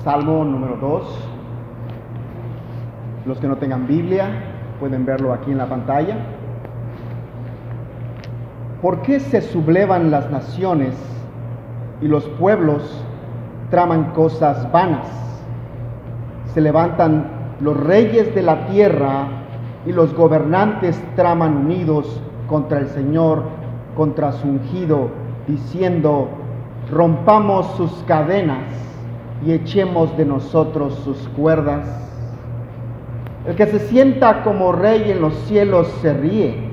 Salmo número 2. Los que no tengan Biblia pueden verlo aquí en la pantalla. ¿Por qué se sublevan las naciones y los pueblos traman cosas vanas? Se levantan los reyes de la tierra y los gobernantes traman unidos contra el Señor, contra su ungido, diciendo: rompamos sus cadenas y echemos de nosotros sus cuerdas. El que se sienta como rey en los cielos se ríe,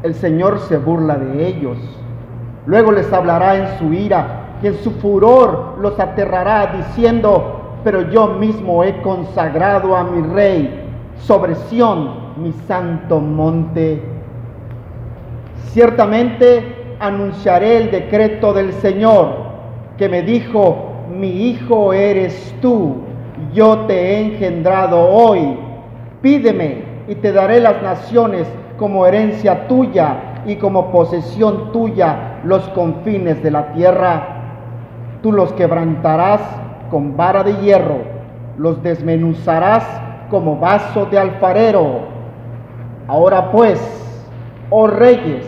el Señor se burla de ellos. Luego les hablará en su ira y en su furor los aterrará, diciendo: pero yo mismo he consagrado a mi rey sobre Sión, mi santo monte. Ciertamente anunciaré el decreto del Señor, que me dijo: mi hijo eres tú, yo te he engendrado hoy. Pídeme y te daré las naciones como herencia tuya y como posesión tuya los confines de la tierra. Tú los quebrantarás con vara de hierro, los desmenuzarás como vaso de alfarero. Ahora pues, oh reyes,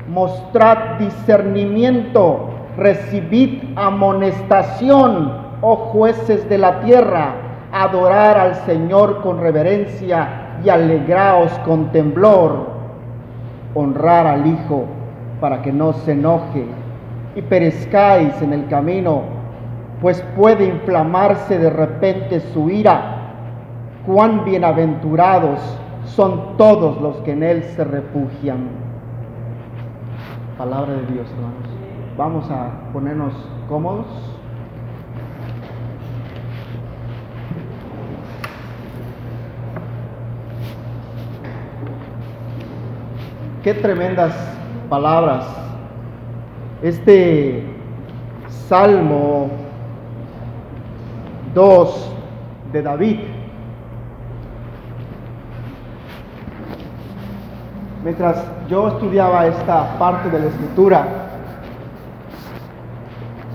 mostrad discernimiento, recibid amonestación, oh jueces de la tierra, adorar al Señor con reverencia y alegraos con temblor, honrar al Hijo para que no se enoje y perezcáis en el camino, pues puede inflamarse de repente su ira. Cuán bienaventurados son todos los que en Él se refugian. Palabra de Dios, hermanos. Vamos a ponernos cómodos. Qué tremendas palabras. Este Salmo 2 de David. Mientras yo estudiaba esta parte de la Escritura,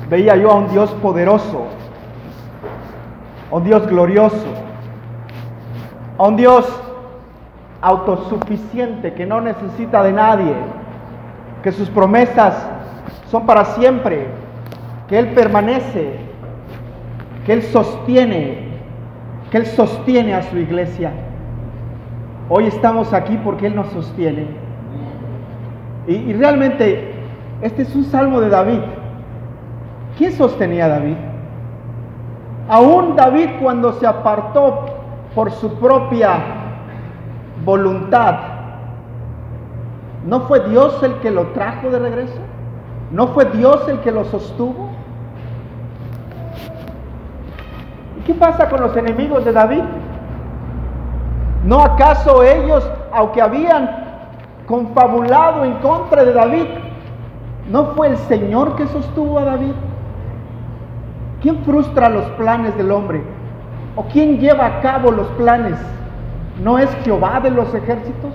veía yo a un Dios poderoso, a un Dios glorioso, a un Dios autosuficiente, que no necesita de nadie, que sus promesas son para siempre, que Él permanece, que Él sostiene a su iglesia. Hoy estamos aquí porque Él nos sostiene. Y realmente este es un salmo de David. ¿Quién sostenía a David? Aún David, cuando se apartó por su propia voluntad, ¿no fue Dios el que lo trajo de regreso? ¿No fue Dios el que lo sostuvo? ¿Y qué pasa con los enemigos de David? ¿No acaso ellos, aunque habían confabulado en contra de David, no fue el Señor que sostuvo a David? ¿Quién frustra los planes del hombre? ¿O quién lleva a cabo los planes? ¿No es Jehová de los ejércitos?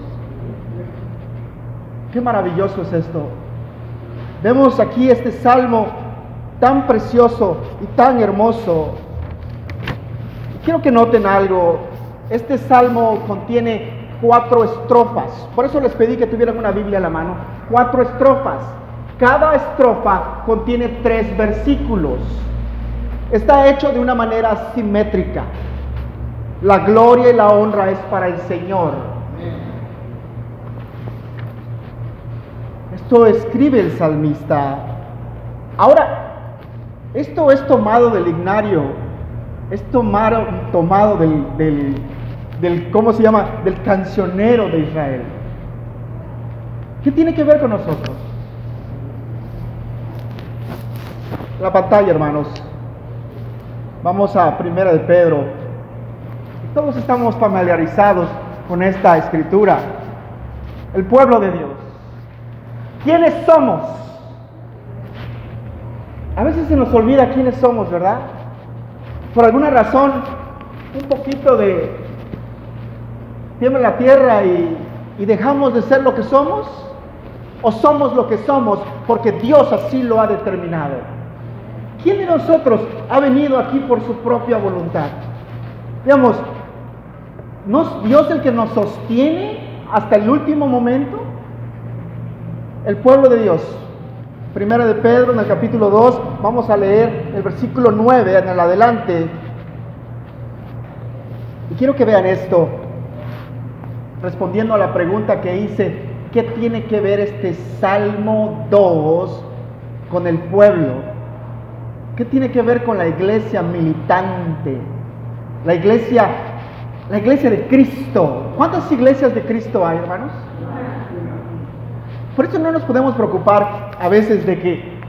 Qué maravilloso es esto. Vemos aquí este salmo tan precioso y tan hermoso. Quiero que noten algo. Este salmo contiene 4 estrofas. Por eso les pedí que tuvieran una Biblia a la mano. 4 estrofas. Cada estrofa contiene 3 versículos. Está hecho de una manera simétrica. La gloria y la honra es para el Señor. Esto escribe el salmista. Ahora, esto es tomado del himnario, es tomado del ¿cómo se llama? Del cancionero de Israel. ¿Qué tiene que ver con nosotros? La pantalla, hermanos. Vamos a Primera de Pedro. Todos estamos familiarizados con esta escritura. El pueblo de Dios. ¿Quiénes somos? A veces se nos olvida quiénes somos, ¿verdad? Por alguna razón, un poquito de tiembla la tierra y dejamos de ser lo que somos, o somos lo que somos porque Dios así lo ha determinado. ¿Quién de nosotros ha venido aquí por su propia voluntad? Digamos, ¿no es Dios el que nos sostiene hasta el último momento? El pueblo de Dios. Primera de Pedro, en el capítulo 2, vamos a leer el versículo 9 en el adelante. Y quiero que vean esto, respondiendo a la pregunta que hice: ¿qué tiene que ver este Salmo 2 con el pueblo? ¿Qué tiene que ver con la iglesia militante? La iglesia de Cristo. ¿Cuántas iglesias de Cristo hay, hermanos? Por eso no nos podemos preocupar a veces de que,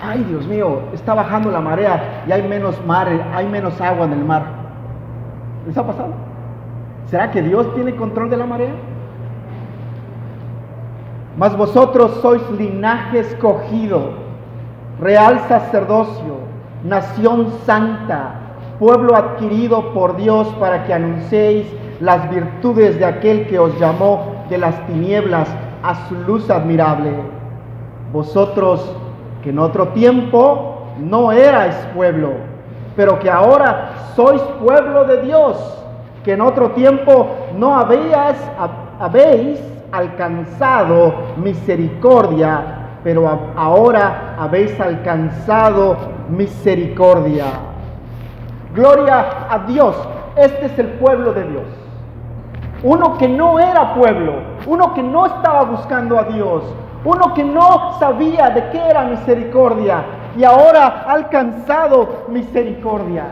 ay, Dios mío, está bajando la marea y hay menos mar, hay menos agua en el mar. ¿Les ha pasado? ¿Será que Dios tiene control de la marea? Mas vosotros sois linaje escogido, real sacerdocio, nación santa, pueblo adquirido por Dios para que anunciéis las virtudes de aquel que os llamó de las tinieblas a su luz admirable. Vosotros que en otro tiempo no erais pueblo, pero que ahora sois pueblo de Dios, que en otro tiempo no habéis alcanzado misericordia, pero ahora habéis alcanzado misericordia. Gloria a Dios. Este es el pueblo de Dios. Uno que no era pueblo, uno que no estaba buscando a Dios, uno que no sabía de qué era misericordia y ahora ha alcanzado misericordia.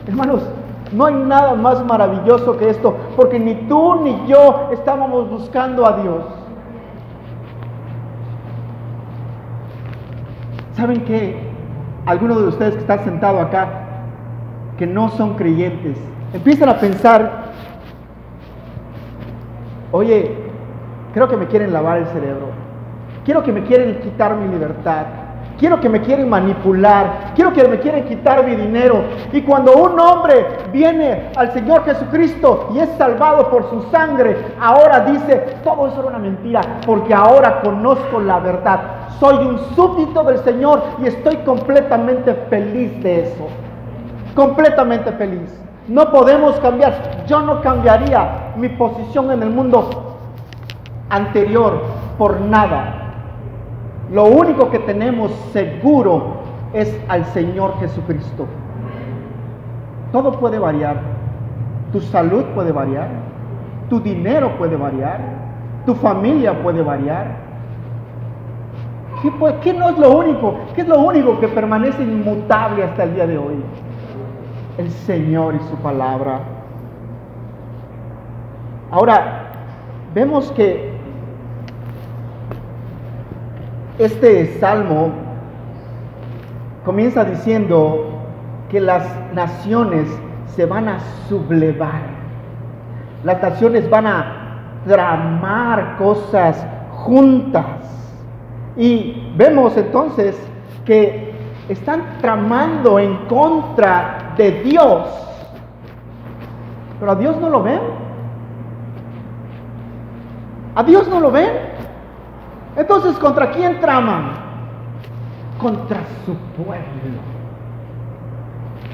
Hermanos, no hay nada más maravilloso que esto, porque ni tú ni yo estábamos buscando a Dios. ¿Saben qué? Algunos de ustedes que están sentados acá, que no son creyentes, empiezan a pensar: oye, creo que me quieren lavar el cerebro, quiero que me quieren quitar mi libertad, quiero que me quieren manipular, quiero que me quieren quitar mi dinero. Y cuando un hombre viene al Señor Jesucristo y es salvado por su sangre, ahora dice: todo eso era una mentira, porque ahora conozco la verdad. Soy un súbdito del Señor y estoy completamente feliz de eso. Completamente feliz. No podemos cambiar. Yo no cambiaría mi posición en el mundo anterior por nada. Lo único que tenemos seguro es al Señor Jesucristo. Todo puede variar. Tu salud puede variar. Tu dinero puede variar. Tu familia puede variar. ¿Qué no es lo único? ¿Qué es lo único que permanece inmutable hasta el día de hoy? El Señor y su palabra. Ahora, vemos que este salmo comienza diciendo que las naciones se van a sublevar. Las naciones van a tramar cosas juntas. Y vemos entonces que están tramando en contra de Dios. Pero a Dios no lo ven. ¿A Dios no lo ven? Entonces, ¿contra quién traman? Contra su pueblo.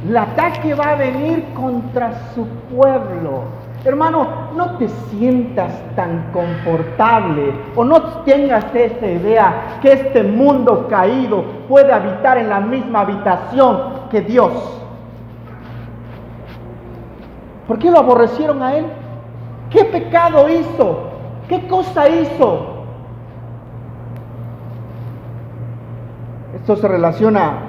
El ataque va a venir contra su pueblo. Hermano, no te sientas tan confortable o no tengas esa idea que este mundo caído puede habitar en la misma habitación que Dios. ¿Por qué lo aborrecieron a Él? ¿Qué pecado hizo? ¿Qué cosa hizo? Esto se relaciona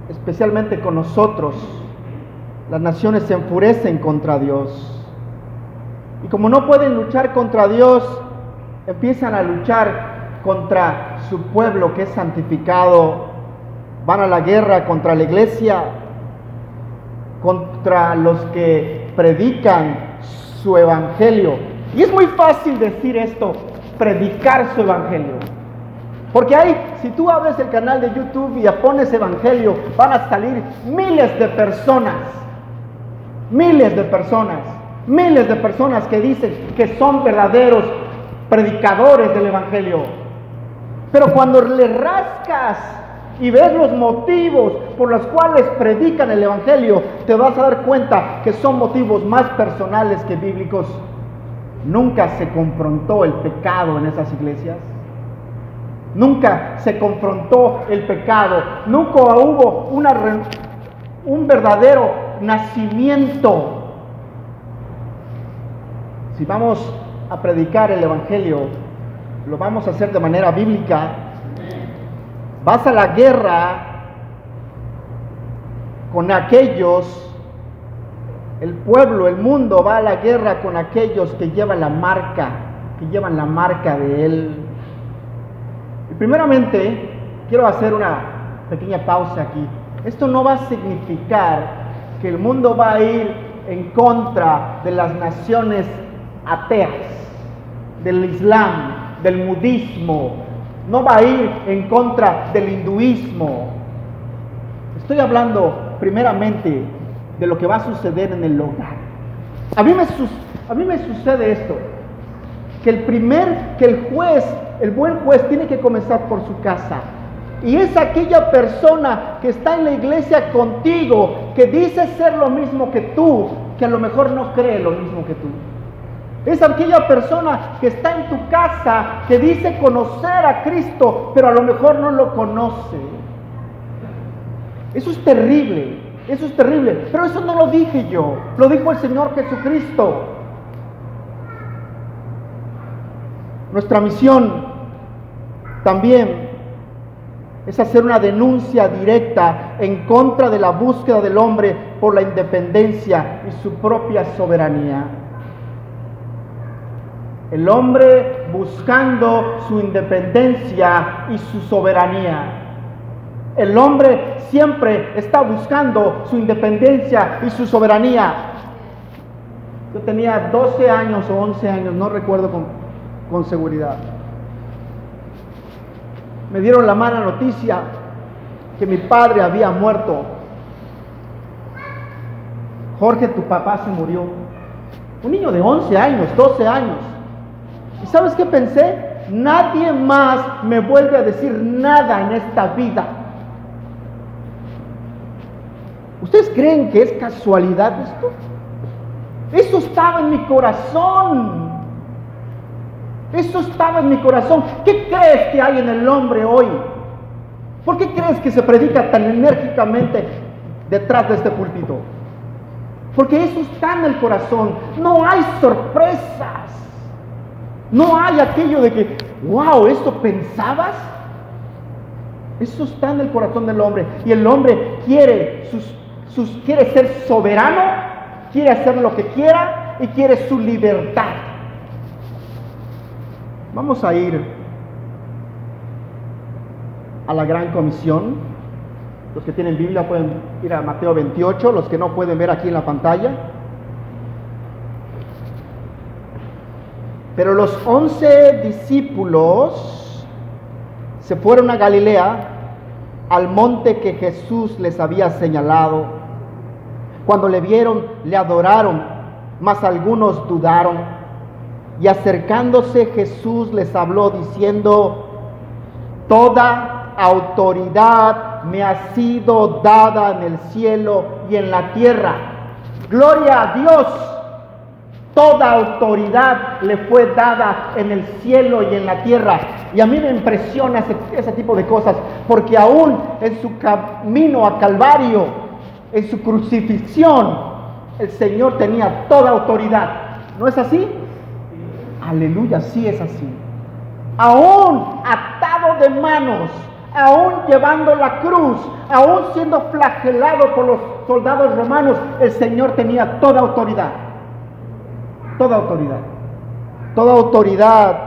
especialmente con nosotros. Las naciones se enfurecen contra Dios. Y como no pueden luchar contra Dios, empiezan a luchar contra su pueblo que es santificado. Van a la guerra contra la iglesia, contra los que predican su evangelio. Y es muy fácil decir esto, predicar su evangelio. Porque ahí, si tú abres el canal de YouTube y pones evangelio, van a salir miles de personas que dicen que son verdaderos predicadores del evangelio. Pero cuando le rascas y ves los motivos por los cuales predican el Evangelio, te vas a dar cuenta que son motivos más personales que bíblicos. Nunca se confrontó el pecado en esas iglesias. Nunca se confrontó el pecado. Nunca hubo un verdadero nacimiento. Si vamos a predicar el Evangelio, lo vamos a hacer de manera bíblica. Vas a la guerra con aquellos, el pueblo, el mundo va a la guerra con aquellos que llevan la marca de Él. Y primeramente, quiero hacer una pequeña pausa aquí. Esto no va a significar que el mundo va a ir en contra de las naciones ateas, del Islam, del budismo, no va a ir en contra del hinduismo. Estoy hablando primeramente de lo que va a suceder en el hogar. A mí me sucede esto, que el buen juez tiene que comenzar por su casa. Y es aquella persona que está en la iglesia contigo, que dice ser lo mismo que tú, que a lo mejor no cree lo mismo que tú. Es aquella persona que está en tu casa, que dice conocer a Cristo, pero a lo mejor no lo conoce. Eso es terrible, pero eso no lo dije yo, lo dijo el Señor Jesucristo. Nuestra misión también es hacer una denuncia directa en contra de la búsqueda del hombre por la independencia y su propia soberanía. El hombre buscando su independencia y su soberanía. El hombre siempre está buscando su independencia y su soberanía. Yo tenía 12 años o 11 años, no recuerdo con seguridad. Me dieron la mala noticia que mi padre había muerto. Jorge, tu papá se murió. Un niño de 11 años, 12 años. ¿Y sabes qué pensé? Nadie más me vuelve a decir nada en esta vida. ¿Ustedes creen que es casualidad esto? Eso estaba en mi corazón. Eso estaba en mi corazón. ¿Qué crees que hay en el hombre hoy? ¿Por qué crees que se predica tan enérgicamente detrás de este púlpito? Porque eso está en el corazón. No hay sorpresas. No hay aquello de que, wow, ¿esto pensabas? Eso está en el corazón del hombre. Y el hombre quiere ser soberano, quiere hacer lo que quiera y quiere su libertad. Vamos a ir a la Gran Comisión. Los que tienen Biblia pueden ir a Mateo 28, los que no pueden ver aquí en la pantalla. Pero los 11 discípulos se fueron a Galilea, al monte que Jesús les había señalado. Cuando le vieron, le adoraron, mas algunos dudaron. Y acercándose Jesús les habló diciendo: toda autoridad me ha sido dada en el cielo y en la tierra. Gloria a Dios. Toda autoridad le fue dada en el cielo y en la tierra. Y a mí me impresiona ese tipo de cosas, porque aún en su camino a Calvario, en su crucifixión, el Señor tenía toda autoridad. ¿No es así? Aleluya, sí es así. Aún atado de manos, aún llevando la cruz, aún siendo flagelado por los soldados romanos, el Señor tenía toda autoridad. Toda autoridad. Toda autoridad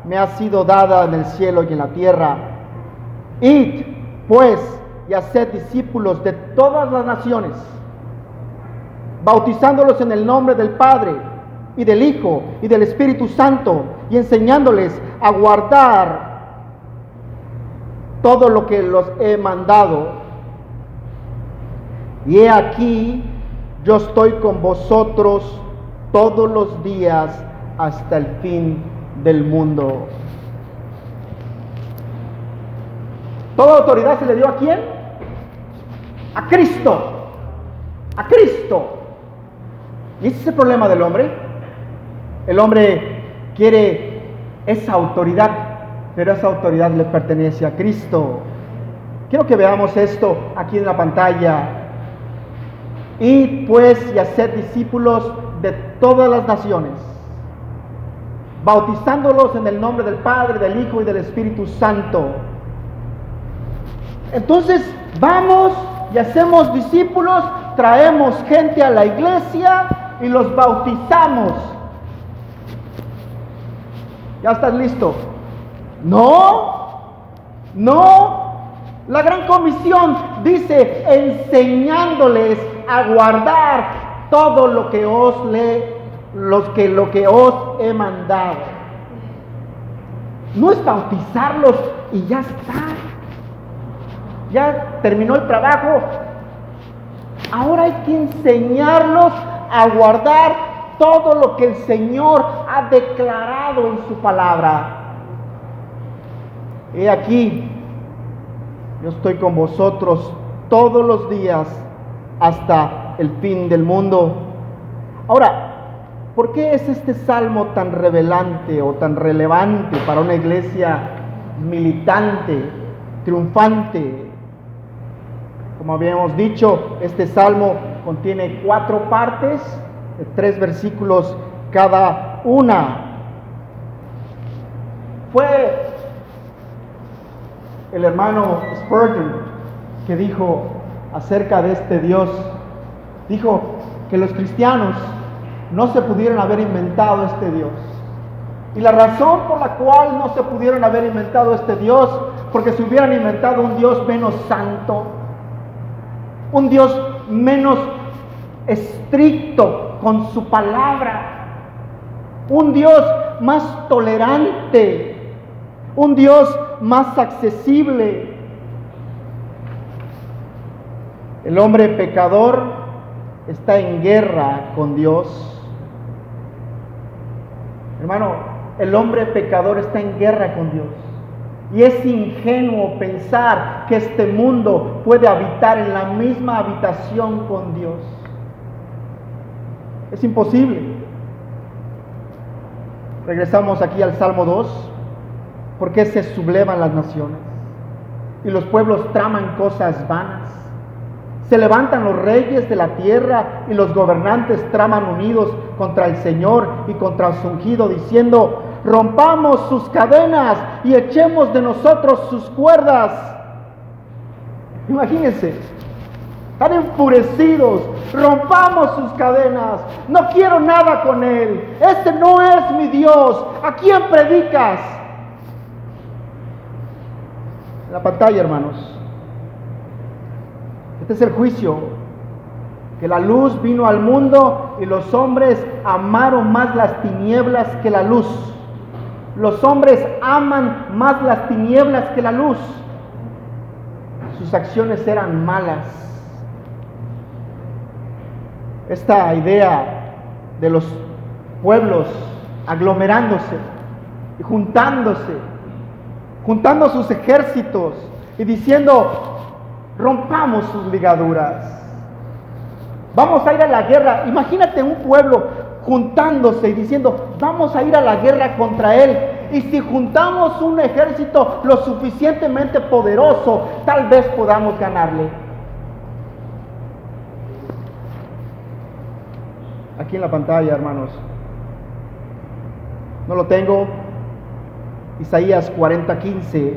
me ha sido dada en el cielo y en la tierra. Id, pues, y haced discípulos de todas las naciones, bautizándolos en el nombre del Padre, y del Hijo, y del Espíritu Santo, y enseñándoles a guardar todo lo que los he mandado. Y he aquí, yo estoy con vosotros todos los días hasta el fin del mundo. Toda autoridad se le dio ¿a quién? A Cristo. A Cristo. Y ese es el problema del hombre. El hombre quiere esa autoridad, pero esa autoridad le pertenece a Cristo. Quiero que veamos esto aquí en la pantalla. Id pues y haced discípulos de todas las naciones, bautizándolos en el nombre del Padre, del Hijo y del Espíritu Santo. Entonces vamos y hacemos discípulos, traemos gente a la iglesia y los bautizamos. ¿Ya estás listo? No. La gran comisión dice, enseñándoles a guardar todo lo que os he mandado. No es bautizarlos y ya está. Ya terminó el trabajo. Ahora hay que enseñarlos a guardar todo lo que el Señor ha declarado en su palabra. He aquí, yo estoy con vosotros todos los días hasta el fin del mundo. Ahora, ¿por qué es este salmo tan revelante o tan relevante para una iglesia militante, triunfante? Como habíamos dicho, este salmo contiene 4 partes, de 3 versículos cada una. Fue el hermano Spurgeon que dijo acerca de este Dios, dijo que los cristianos no se pudieron haber inventado este Dios. Y la razón por la cual no se pudieron haber inventado este Dios, porque si hubieran inventado un Dios menos santo, un Dios menos estricto con su palabra, un Dios más tolerante, un Dios más accesible. El hombre pecador está en guerra con Dios. Hermano, el hombre pecador está en guerra con Dios. Y es ingenuo pensar que este mundo puede habitar en la misma habitación con Dios. Es imposible. Regresamos aquí al Salmo 2. ¿Por qué se sublevan las naciones? Y los pueblos traman cosas vanas. Se levantan los reyes de la tierra y los gobernantes traman unidos contra el Señor y contra su ungido, diciendo: rompamos sus cadenas y echemos de nosotros sus cuerdas. Imagínense, están enfurecidos. Rompamos sus cadenas. No quiero nada con él. Este no es mi Dios. ¿A quién predicas? En la pantalla, hermanos. Este es el juicio, que la luz vino al mundo y los hombres amaron más las tinieblas que la luz. Los hombres aman más las tinieblas que la luz. Sus acciones eran malas. Esta idea de los pueblos aglomerándose y juntando sus ejércitos y diciendo: rompamos sus ligaduras, vamos a ir a la guerra. Imagínate un pueblo juntándose y diciendo: vamos a ir a la guerra contra él, y si juntamos un ejército lo suficientemente poderoso, tal vez podamos ganarle. Aquí en la pantalla, hermanos, no lo tengo. Isaías 40:15.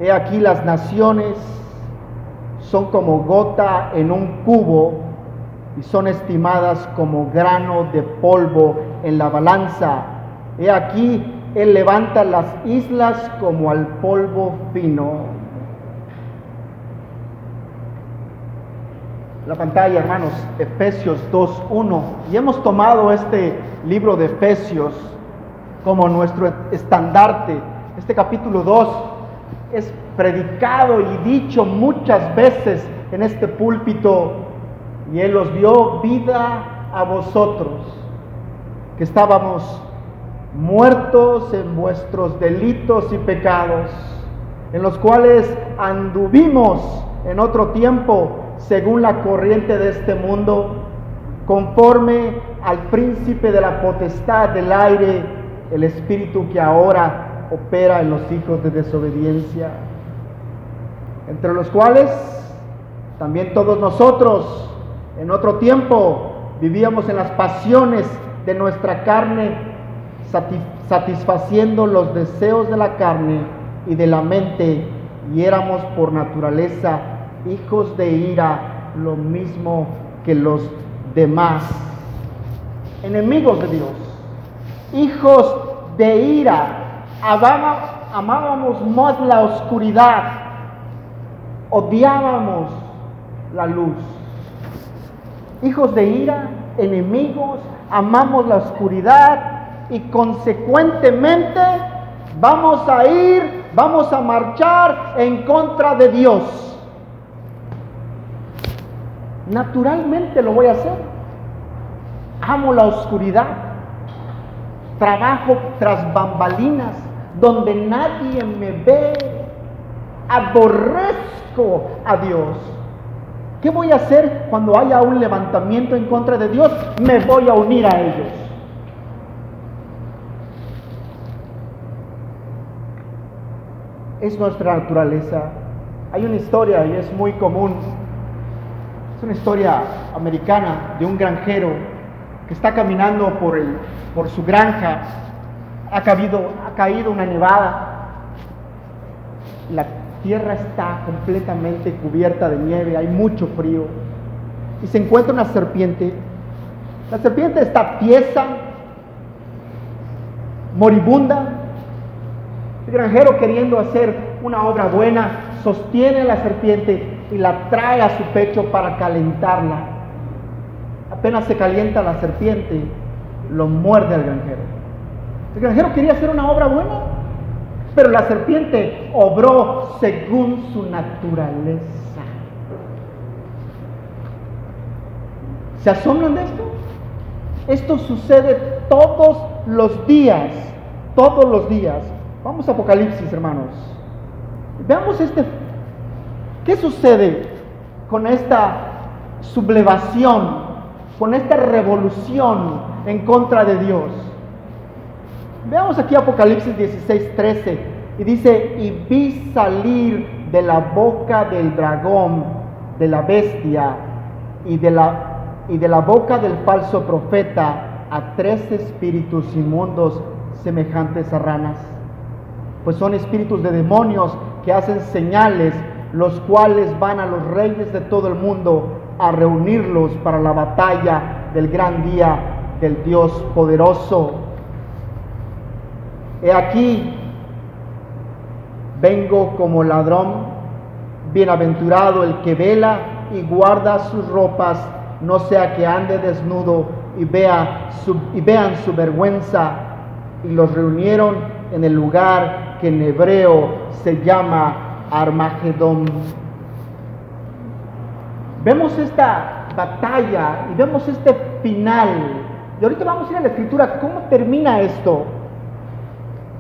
He aquí las naciones son como gota en un cubo y son estimadas como grano de polvo en la balanza. He aquí, él levanta las islas como al polvo fino. La pantalla, hermanos, Efesios 2:1. Y hemos tomado este libro de Efesios como nuestro estandarte. Este capítulo 2 es predicado y dicho muchas veces en este púlpito. Y Él os dio vida a vosotros, que estábamos muertos en vuestros delitos y pecados, en los cuales anduvimos en otro tiempo según la corriente de este mundo, conforme al príncipe de la potestad del aire, el espíritu que ahora opera en los hijos de desobediencia, entre los cuales también todos nosotros en otro tiempo vivíamos en las pasiones de nuestra carne, satisfaciendo los deseos de la carne y de la mente, y éramos por naturaleza hijos de ira, lo mismo que los demás, enemigos de Dios, hijos de ira, amábamos más la oscuridad, odiábamos la luz. Hijos de ira, enemigos, amamos la oscuridad y consecuentemente vamos a marchar en contra de Dios. Naturalmente lo voy a hacer. Amo la oscuridad. Trabajo tras bambalinas donde nadie me ve. Aborrezco a Dios. ¿Qué voy a hacer cuando haya un levantamiento en contra de Dios? Me voy a unir a ellos. Es nuestra naturaleza. Hay una historia y es muy común. Es una historia americana de un granjero que está caminando por su granja. Ha caído una nevada. La tierra está completamente cubierta de nieve, hay mucho frío. Y se encuentra una serpiente. La serpiente está tiesa, moribunda. El granjero, queriendo hacer una obra buena, sostiene a la serpiente y la trae a su pecho para calentarla. Apenas se calienta la serpiente, lo muerde al granjero. El granjero quería hacer una obra buena, pero la serpiente obró según su naturaleza. ¿Se asombran de esto? Esto sucede todos los días, todos los días. Vamos a Apocalipsis, hermanos. Veamos ¿qué sucede con esta sublevación, con esta revolución en contra de Dios? Veamos aquí Apocalipsis 16:13, y dice: y vi salir de la boca del dragón, de la bestia y de la boca del falso profeta a 3 espíritus inmundos semejantes a ranas, pues son espíritus de demonios que hacen señales, los cuales van a los reyes de todo el mundo a reunirlos para la batalla del gran día del Dios poderoso. He aquí, vengo como ladrón. Bienaventurado el que vela y guarda sus ropas, no sea que ande desnudo y vean su vergüenza. Y los reunieron en el lugar que en hebreo se llama Armagedón. Vemos esta batalla y vemos este final. Y ahorita vamos a ir a la escritura, ¿cómo termina esto?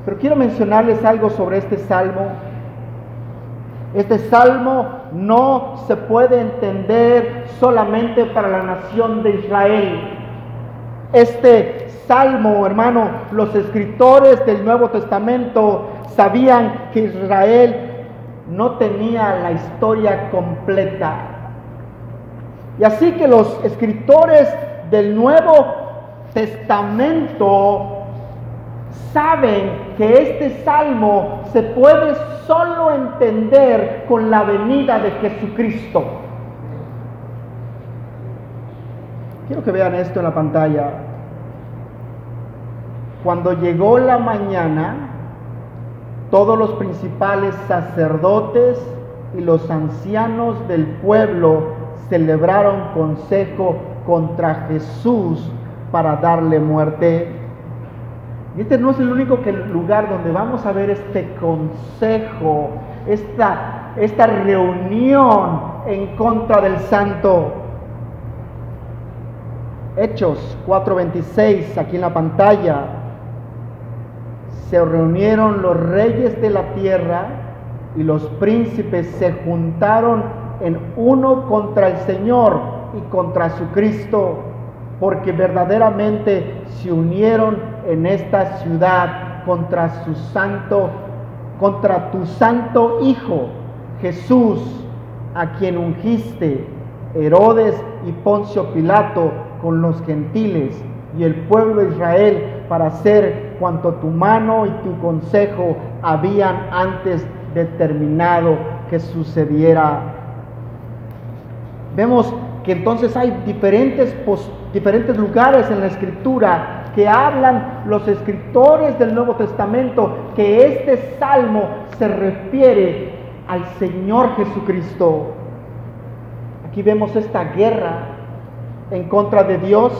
Pero quiero mencionarles algo sobre este salmo. Este salmo no se puede entender solamente para la nación de Israel. Este salmo, hermano, los escritores del Nuevo Testamento sabían que Israel no tenía la historia completa. Y así que los escritores del Nuevo Testamento saben que este salmo se puede solo entender con la venida de Jesucristo. Quiero que vean esto en la pantalla. Cuando llegó la mañana, todos los principales sacerdotes y los ancianos del pueblo celebraron consejo contra Jesús para darle muerte. Y este no es el único lugar donde vamos a ver este consejo, esta reunión en contra del santo. Hechos 4:26, aquí en la pantalla. Se reunieron los reyes de la tierra y los príncipes se juntaron en uno contra el Señor y contra su Cristo, porque verdaderamente se unieron en esta ciudad contra tu santo Hijo, Jesús, a quien ungiste, Herodes y Poncio Pilato, con los gentiles y el pueblo de Israel, para hacer cuanto tu mano y tu consejo habían antes determinado que sucediera. Vemos que entonces hay diferentes lugares en la Escritura que hablan los escritores del Nuevo Testamento que este salmo se refiere al Señor Jesucristo. Aquí vemos esta guerra en contra de Dios,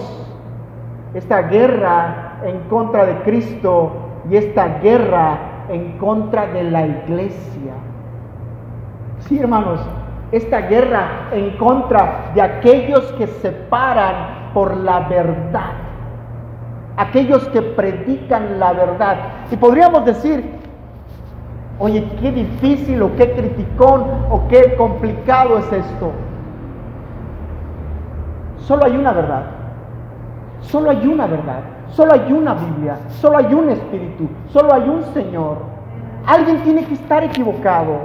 esta guerra en contra de Cristo y esta guerra en contra de la iglesia. Sí, hermanos, esta guerra en contra de aquellos que se paran por la verdad, aquellos que predican la verdad. Y podríamos decir, oye, qué difícil o qué criticón o qué complicado es esto. Solo hay una verdad, solo hay una verdad, solo hay una Biblia, solo hay un Espíritu, solo hay un Señor. Alguien tiene que estar equivocado.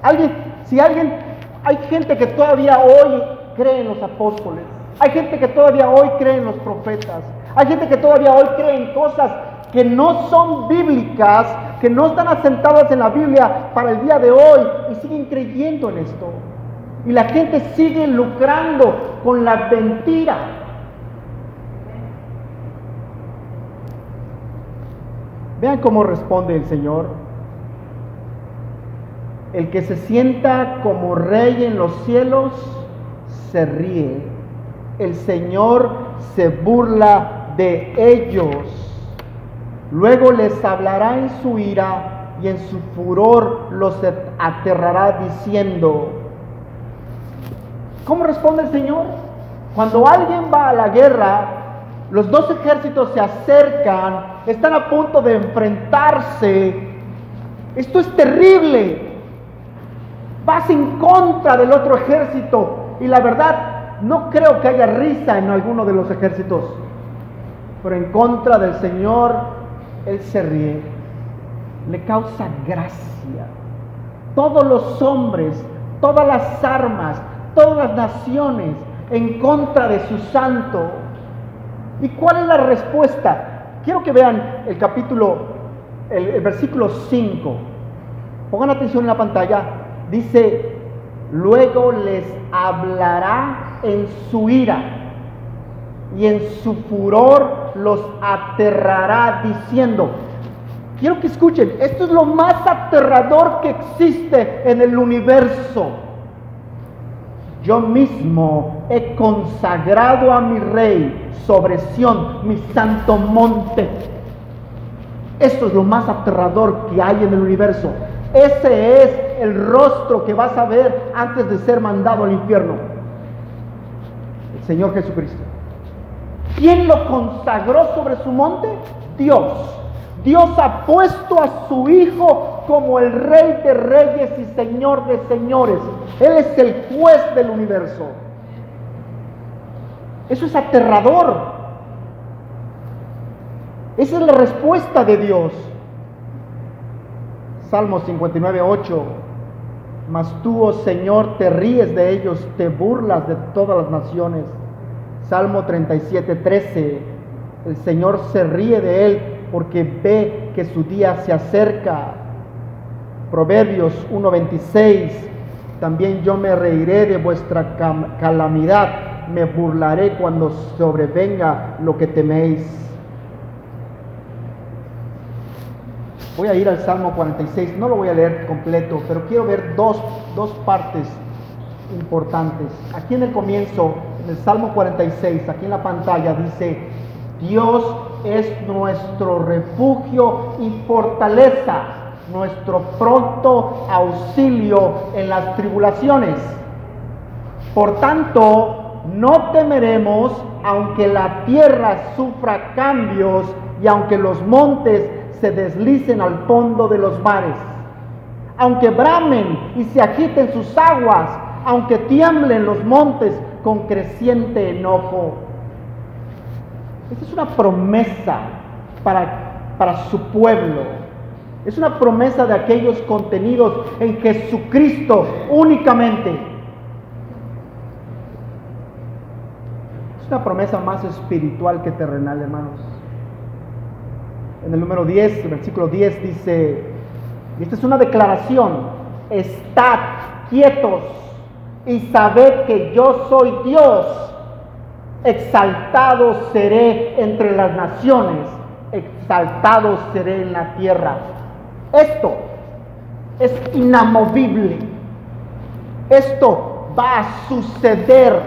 Hay gente que todavía hoy cree en los apóstoles, hay gente que todavía hoy cree en los profetas, hay gente que todavía hoy cree en cosas que no son bíblicas, que no están asentadas en la Biblia para el día de hoy, y siguen creyendo en esto. Y la gente sigue lucrando con la mentira. Vean cómo responde el Señor. El que se sienta como rey en los cielos se ríe. El Señor se burla de ellos. Luego les hablará en su ira y en su furor los aterrará diciendo. ¿Cómo responde el Señor? Cuando alguien va a la guerra, los dos ejércitos se acercan, están a punto de enfrentarse. Esto es terrible. Vas en contra del otro ejército y la verdad, no creo que haya risa en alguno de los ejércitos, pero en contra del Señor, Él se ríe, le causa gracia. Todos los hombres, todas las armas, todas las naciones en contra de su santo. ¿Y cuál es la respuesta? Quiero que vean el versículo 5. Pongan atención en la pantalla. Dice, luego les hablará en su ira y en su furor los aterrará diciendo. Quiero que escuchen, esto es lo más aterrador que existe en el universo. Yo mismo he consagrado a mi rey sobre Sión, mi santo monte. Esto es lo más aterrador que hay en el universo. Ese es el rostro que vas a ver antes de ser mandado al infierno. El Señor Jesucristo. ¿Quién lo consagró sobre su monte? Dios. Dios ha puesto a su Hijo como el Rey de Reyes y Señor de Señores. Él es el juez del universo. Eso es aterrador. Esa es la respuesta de Dios. Salmo 59:8. Mas tú, oh Señor, te ríes de ellos, te burlas de todas las naciones. Salmo 37:13. El Señor se ríe de él porque ve que su día se acerca. Proverbios 1:26. También yo me reiré de vuestra calamidad, me burlaré cuando sobrevenga lo que teméis. Voy a ir al Salmo 46, no lo voy a leer completo, pero quiero ver dos partes importantes. Aquí en el comienzo, en el Salmo 46, aquí en la pantalla dice, Dios es nuestro refugio y fortaleza, nuestro pronto auxilio en las tribulaciones. Por tanto, no temeremos aunque la tierra sufra cambios y aunque los montes se deslicen al fondo de los mares. aunque bramen y se agiten sus aguas, aunque tiemblen los montes con creciente enojo. Esta es una promesa para su pueblo. Es una promesa de aquellos contenidos en Jesucristo únicamente. Es una promesa más espiritual que terrenal, hermanos. En el número 10, el versículo 10 dice, y esta es una declaración: estad quietos y sabed que yo soy Dios. Exaltado seré entre las naciones, exaltado seré en la tierra. Esto es inamovible. Esto va a suceder.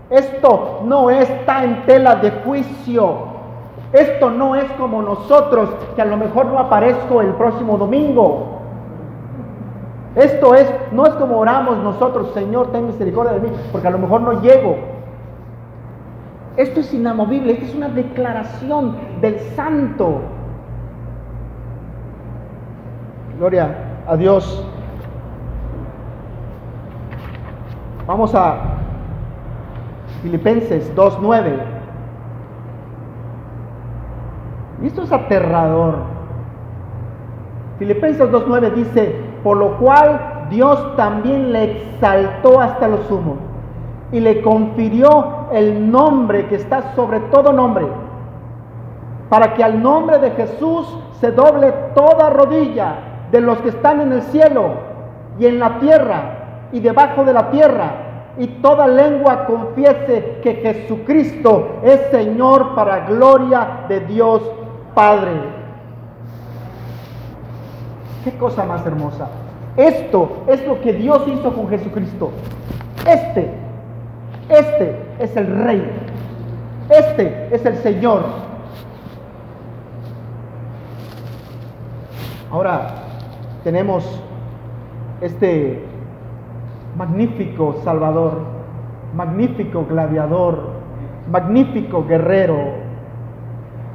Esto no está en tela de juicio. Esto no es como nosotros, que a lo mejor no aparezco el próximo domingo. Esto no es como oramos nosotros: Señor, ten misericordia de mí, porque a lo mejor no llego. Esto es inamovible. Esta es una declaración del Santo. Gloria a Dios. Vamos a Filipenses 2:9. Y esto es aterrador. Filipenses 2:9 dice: por lo cual Dios también le exaltó hasta lo sumo y le confirió el nombre que está sobre todo nombre, para que al nombre de Jesús se doble toda rodilla de los que están en el cielo y en la tierra y debajo de la tierra, y toda lengua confiese que Jesucristo es Señor, para gloria de Dios Padre. Qué cosa más hermosa. Esto es lo que Dios hizo con Jesucristo. Este es el Rey. Este es el Señor. Ahora tenemos este magnífico Salvador, magnífico gladiador, magnífico guerrero.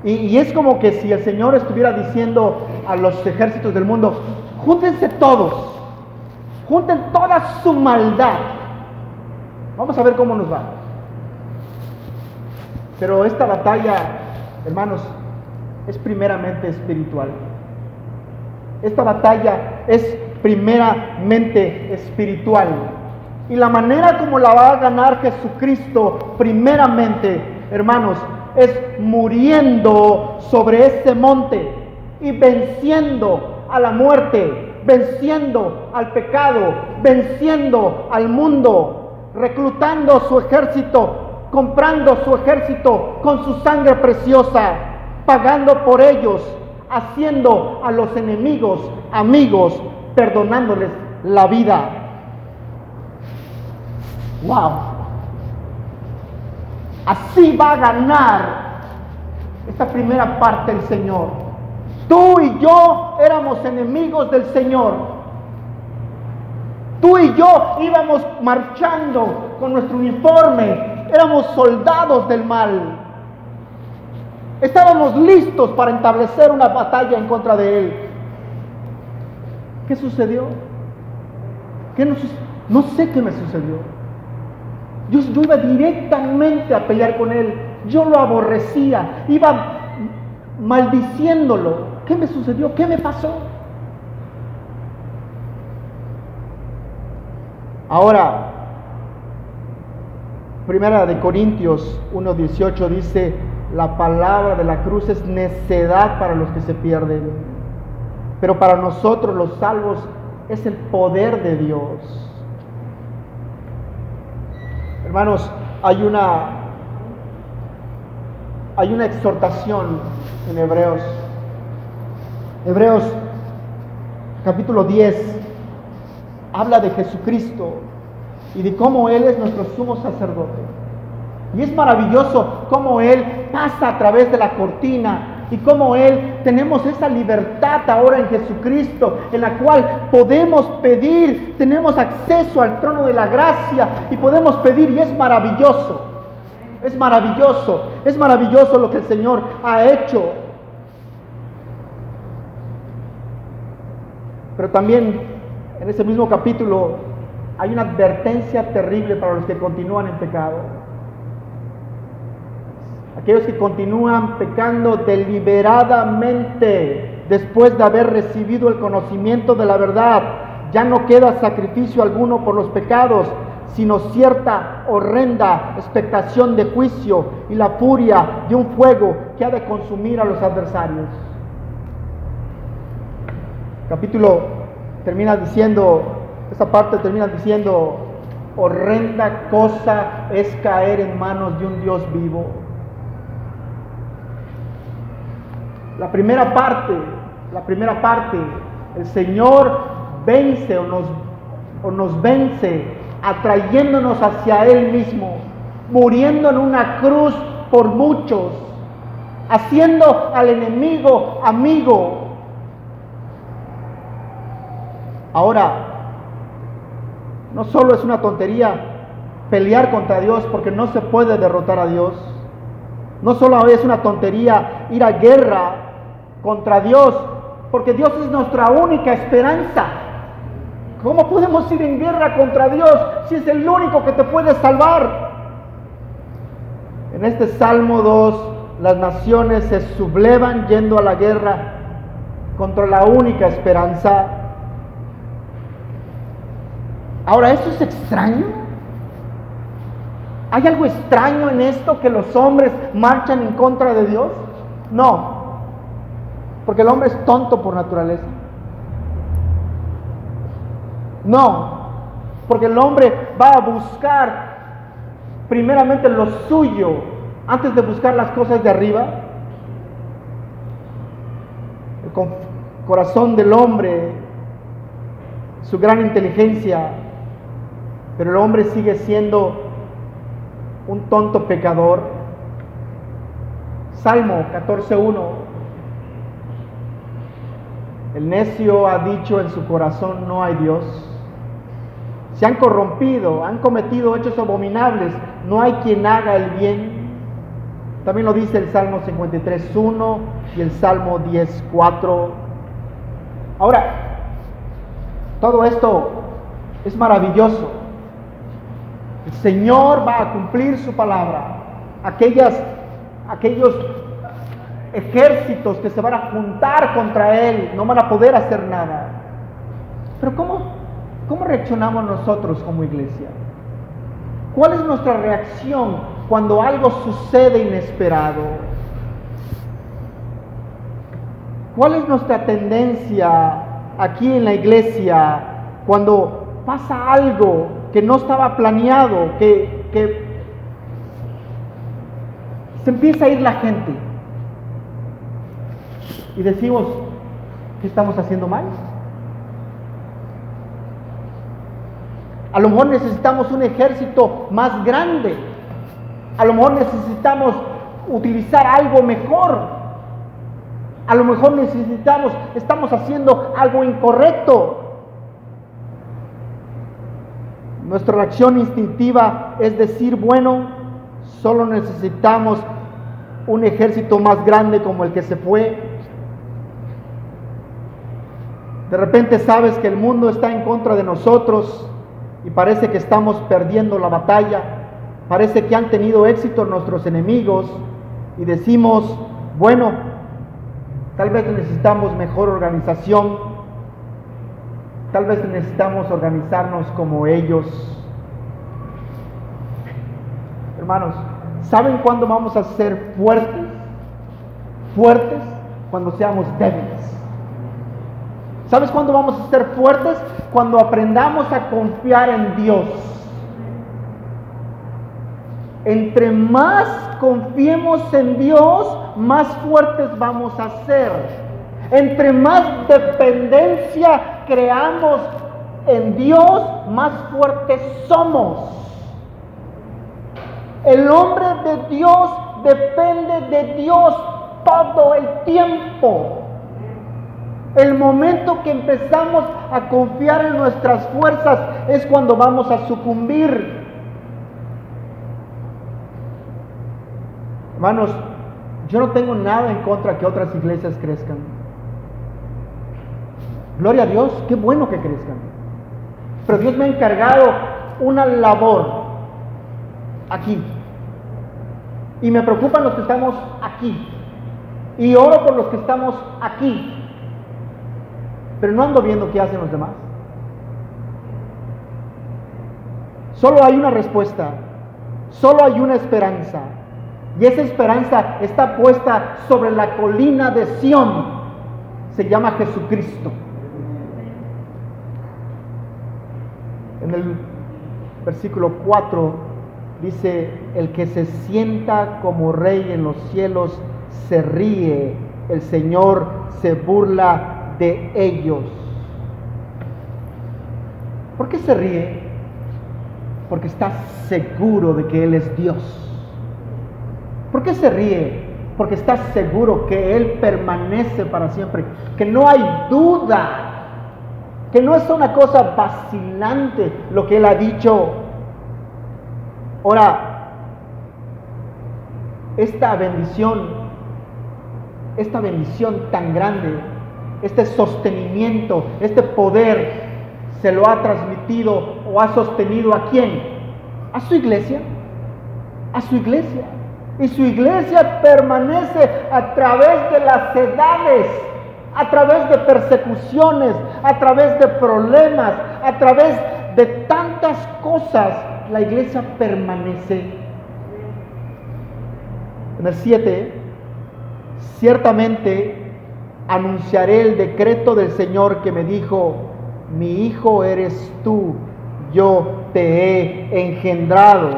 Y es como que si el Señor estuviera diciendo a los ejércitos del mundo: júntense todos, junten toda su maldad. Vamos a ver cómo nos va. Pero esta batalla, hermanos, es primeramente espiritual. Esta batalla es primeramente espiritual. Y la manera como la va a ganar Jesucristo, primeramente, hermanos, es muriendo sobre ese monte y venciendo a la muerte, venciendo al pecado, venciendo al mundo, reclutando su ejército, comprando su ejército con su sangre preciosa, pagando por ellos, haciendo a los enemigos amigos, perdonándoles la vida. ¡Wow! Así va a ganar esta primera parte el Señor. Tú y yo éramos enemigos del Señor. Tú y yo íbamos marchando con nuestro uniforme. Éramos soldados del mal. Estábamos listos para establecer una batalla en contra de Él. ¿Qué sucedió? No sé qué me sucedió. Yo iba directamente a pelear con Él. Yo lo aborrecía. Iba maldiciéndolo. ¿Qué me sucedió? ¿Qué me pasó? Ahora, Primera de Corintios 1:18 dice: la palabra de la cruz es necedad para los que se pierden, pero para nosotros los salvos es el poder de Dios. Hermanos, hay una exhortación en Hebreos. Hebreos capítulo 10 habla de Jesucristo y de cómo Él es nuestro sumo sacerdote. Y es maravilloso cómo Él pasa a través de la cortina y cómo tenemos esa libertad ahora en Jesucristo, en la cual podemos pedir, tenemos acceso al trono de la gracia y podemos pedir, y es maravilloso. Es maravilloso lo que el Señor ha hecho. Pero también en ese mismo capítulo hay una advertencia terrible para los que continúan en pecado. Aquellos que continúan pecando deliberadamente después de haber recibido el conocimiento de la verdad. Ya no queda sacrificio alguno por los pecados, sino cierta horrenda expectación de juicio y la furia de un fuego que ha de consumir a los adversarios. El capítulo termina diciendo, esta parte termina diciendo, horrenda cosa es caer en manos de un Dios vivo. La primera parte, el Señor vence o nos vence atrayéndonos hacia Él mismo, muriendo en una cruz por muchos, haciendo al enemigo amigo. Ahora, no solo es una tontería pelear contra Dios, porque no se puede derrotar a Dios. No solo es una tontería ir a guerra contra Dios, porque Dios es nuestra única esperanza. ¿Cómo podemos ir en guerra contra Dios si es el único que te puede salvar? En este Salmo 2, las naciones se sublevan yendo a la guerra contra la única esperanza. Ahora, ¿eso es extraño? ¿Hay algo extraño en esto que los hombres marchan en contra de Dios? No, porque el hombre es tonto por naturaleza. No, porque el hombre va a buscar primeramente lo suyo antes de buscar las cosas de arriba. El corazón del hombre, su gran inteligencia, pero el hombre sigue siendo un tonto pecador. Salmo 14:1. El necio ha dicho en su corazón: no hay Dios. Se han corrompido, han cometido hechos abominables, no hay quien haga el bien. También lo dice el Salmo 53:1 y el Salmo 10:4. Ahora, todo esto es maravilloso. El Señor va a cumplir su palabra. Aquellos ejércitos que se van a juntar contra Él no van a poder hacer nada. Pero ¿cómo reaccionamos nosotros como iglesia? ¿Cuál es nuestra reacción cuando algo sucede inesperado? ¿Cuál es nuestra tendencia aquí en la iglesia cuando pasa algo que no estaba planeado, que se empieza a ir la gente y decimos: ¿qué estamos haciendo mal? A lo mejor necesitamos un ejército más grande. A lo mejor necesitamos utilizar algo mejor. A lo mejor estamos haciendo algo incorrecto. Nuestra reacción instintiva es decir: bueno, solo necesitamos un ejército más grande como el que se fue. De repente sabes que el mundo está en contra de nosotros y parece que estamos perdiendo la batalla. Parece que han tenido éxito nuestros enemigos y decimos: bueno, tal vez necesitamos mejor organización, tal vez necesitamos organizarnos como ellos. Hermanos, ¿saben cuándo vamos a ser fuertes? Fuertes cuando seamos débiles. ¿Sabes cuándo vamos a ser fuertes? Cuando aprendamos a confiar en Dios. Entre más confiemos en Dios, más fuertes vamos a ser. Entre más dependencia creamos en Dios, más fuertes somos. El hombre de Dios depende de Dios todo el tiempo. El momento que empezamos a confiar en nuestras fuerzas es cuando vamos a sucumbir. Hermanos, yo no tengo nada en contra que otras iglesias crezcan. Gloria a Dios, qué bueno que crezcan. Pero Dios me ha encargado una labor aquí. Y me preocupan los que estamos aquí. Y oro por los que estamos aquí. Pero no ando viendo qué hacen los demás. Solo hay una respuesta. Solo hay una esperanza. Y esa esperanza está puesta sobre la colina de Sión. Se llama Jesucristo. En el versículo 4 dice: el que se sienta como rey en los cielos se ríe, el Señor se burla de ellos. ¿Por qué se ríe? Porque está seguro de que Él es Dios. ¿Por qué se ríe? Porque está seguro que Él permanece para siempre, que no hay duda, que no es una cosa vacilante lo que Él ha dicho. Ahora, esta bendición tan grande, este sostenimiento, este poder, se lo ha transmitido o ha sostenido ¿a quién? A su iglesia. A su iglesia. Y su iglesia permanece a través de las edades, a través de persecuciones, a través de problemas, a través de tantas cosas. La iglesia permanece. En el 7, ciertamente anunciaré el decreto del Señor que me dijo: mi hijo eres tú, yo te he engendrado.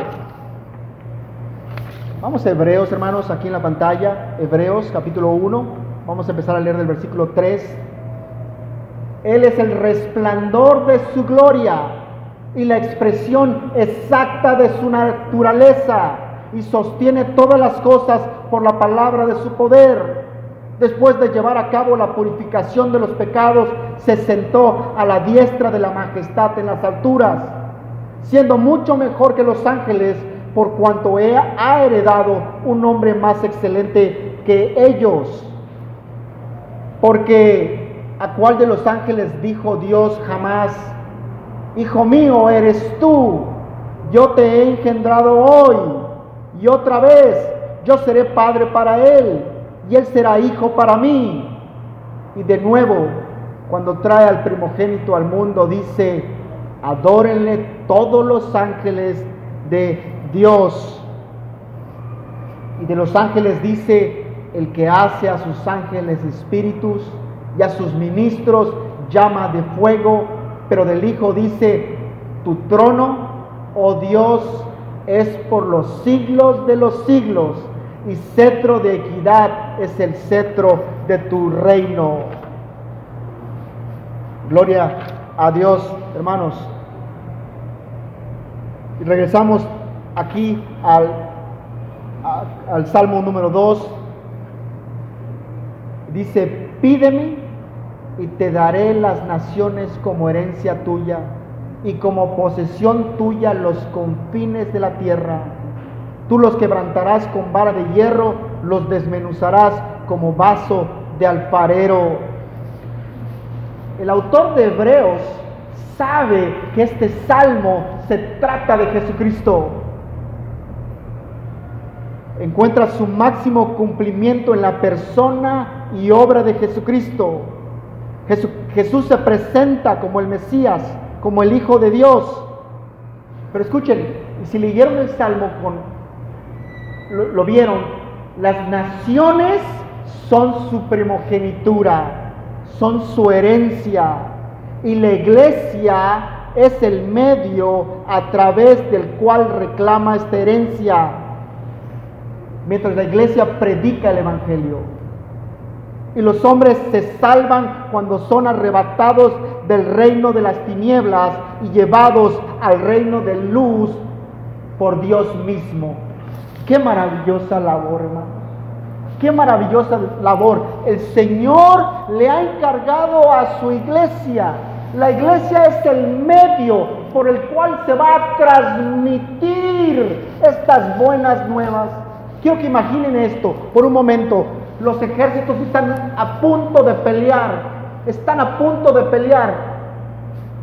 Vamos a Hebreos, hermanos, aquí en la pantalla. Hebreos capítulo 1. Vamos a empezar a leer del versículo 3. Él es el resplandor de su gloria y la expresión exacta de su naturaleza, y sostiene todas las cosas por la palabra de su poder. Después de llevar a cabo la purificación de los pecados, se sentó a la diestra de la majestad en las alturas, siendo mucho mejor que los ángeles, por cuanto ha heredado un nombre más excelente que ellos. Porque ¿a cuál de los ángeles dijo Dios jamás: hijo mío eres tú, yo te he engendrado hoy? Y otra vez: yo seré padre para él, y él será hijo para mí. Y de nuevo, cuando trae al primogénito al mundo, dice: adórenle todos los ángeles de Dios. Y de los ángeles dice: el que hace a sus ángeles espíritus y a sus ministros llama de fuego. Pero del Hijo dice: tu trono, oh Dios, es por los siglos de los siglos, y cetro de equidad es el cetro de tu reino. Gloria a Dios, hermanos. Y regresamos aquí al Salmo número 2. Dice: pídeme y te daré las naciones como herencia tuya, y como posesión tuya los confines de la tierra. Tú los quebrantarás con vara de hierro, los desmenuzarás como vaso de alfarero. El autor de Hebreos sabe que este salmo se trata de Jesucristo. Encuentra su máximo cumplimiento en la persona y obra de Jesucristo. Jesús se presenta como el Mesías, como el Hijo de Dios. Pero escuchen, y si leyeron el salmo lo vieron, las naciones son su primogenitura, son su herencia, y la iglesia es el medio a través del cual reclama esta herencia, mientras la iglesia predica el evangelio. Y los hombres se salvan cuando son arrebatados del reino de las tinieblas y llevados al reino de luz por Dios mismo. Qué maravillosa labor, hermanos. Qué maravillosa labor. El Señor le ha encargado a su iglesia. La iglesia es el medio por el cual se va a transmitir estas buenas nuevas. Quiero que imaginen esto por un momento. Los ejércitos están a punto de pelear. Están a punto de pelear.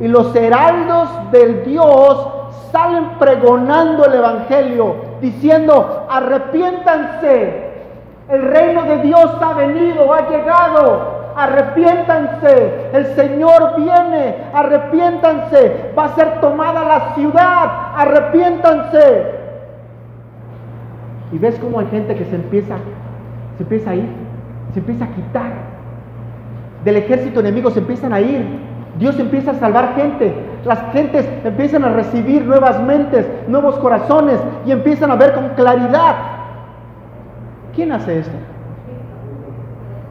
Y los heraldos del Dios salen pregonando el Evangelio, diciendo: arrepiéntanse, el reino de Dios ha venido, ha llegado, arrepiéntanse, el Señor viene, arrepiéntanse, va a ser tomada la ciudad, arrepiéntanse. Y ves cómo hay gente que se empieza a ir, se empieza a quitar del ejército enemigo, se empiezan a ir. Dios empieza a salvar gente, las gentes empiezan a recibir nuevas mentes, nuevos corazones, y empiezan a ver con claridad. ¿Quién hace esto?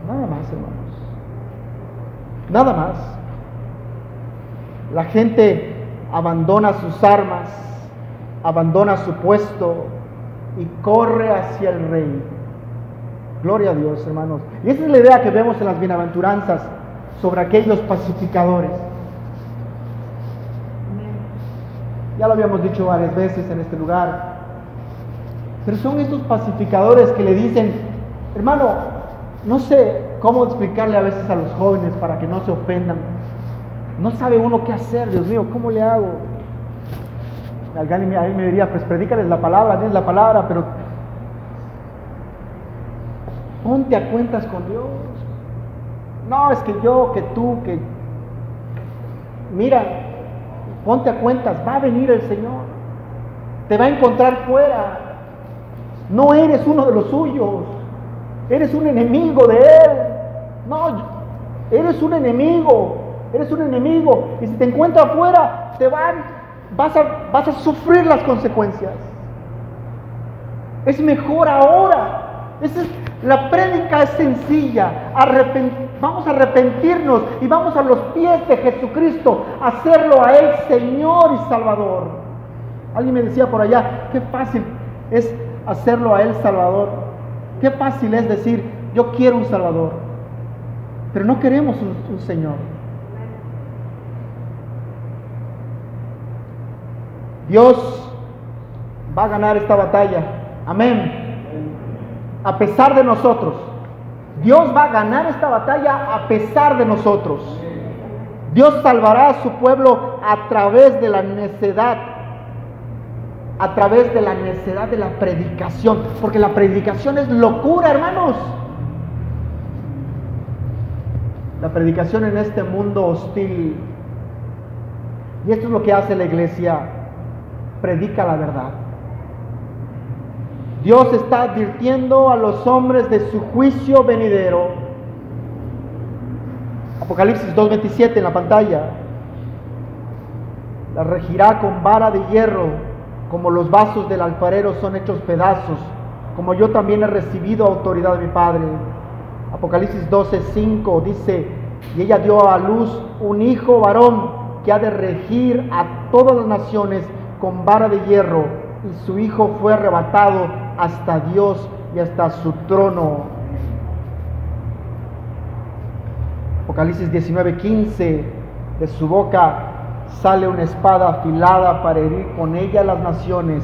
Nada más, hermanos. Nada más. La gente abandona sus armas, abandona su puesto y corre hacia el rey. Gloria a Dios, hermanos. Y esa es la idea que vemos en las bienaventuranzas sobre aquellos pacificadores. Ya lo habíamos dicho varias veces en este lugar, pero son estos pacificadores que le dicen: hermano, no sé cómo explicarle a veces a los jóvenes para que no se ofendan. No sabe uno qué hacer, Dios mío, ¿cómo le hago? Alguien ahí me diría: pues predícales la palabra, diles la palabra, pero ponte a cuentas con Dios. No, es que yo, que tú, que... Mira, ponte a cuentas, va a venir el Señor, te va a encontrar fuera. No eres uno de los suyos, eres un enemigo de Él. No, eres un enemigo, y si te encuentra afuera, vas a sufrir las consecuencias. Es mejor ahora. La prédica es sencilla. Vamos a arrepentirnos y vamos a los pies de Jesucristo, a hacerlo a Él Señor y Salvador. Alguien me decía por allá: qué fácil es hacerlo a Él Salvador. Qué fácil es decir: yo quiero un Salvador, pero no queremos un Señor. Dios va a ganar esta batalla. Amén. A pesar de nosotros. Dios va a ganar esta batalla a pesar de nosotros. Dios salvará a su pueblo a través de la necedad. A través de la necedad de la predicación. Porque la predicación es locura, hermanos. La predicación en este mundo hostil. Y esto es lo que hace la iglesia. Predica la verdad. Dios está advirtiendo a los hombres de su juicio venidero. Apocalipsis 2:27 en la pantalla. La regirá con vara de hierro, como los vasos del alfarero son hechos pedazos, como yo también he recibido autoridad de mi Padre. Apocalipsis 12:5 dice: y ella dio a luz un hijo varón que ha de regir a todas las naciones con vara de hierro, y su hijo fue arrebatado hasta Dios y hasta su trono. Apocalipsis 19:15: de su boca sale una espada afilada para herir con ella las naciones,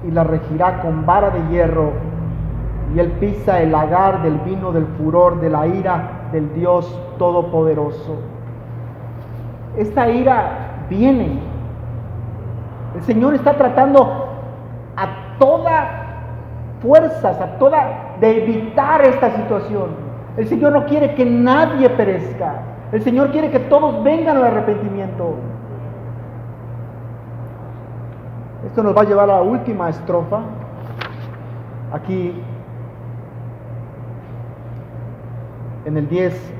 y la regirá con vara de hierro, y él pisa el lagar del vino del furor de la ira del Dios Todopoderoso. Esta ira viene. El Señor está tratando a toda fuerzas, de evitar esta situación. El Señor no quiere que nadie perezca. El Señor quiere que todos vengan al arrepentimiento. Esto nos va a llevar a la última estrofa. Aquí en el 10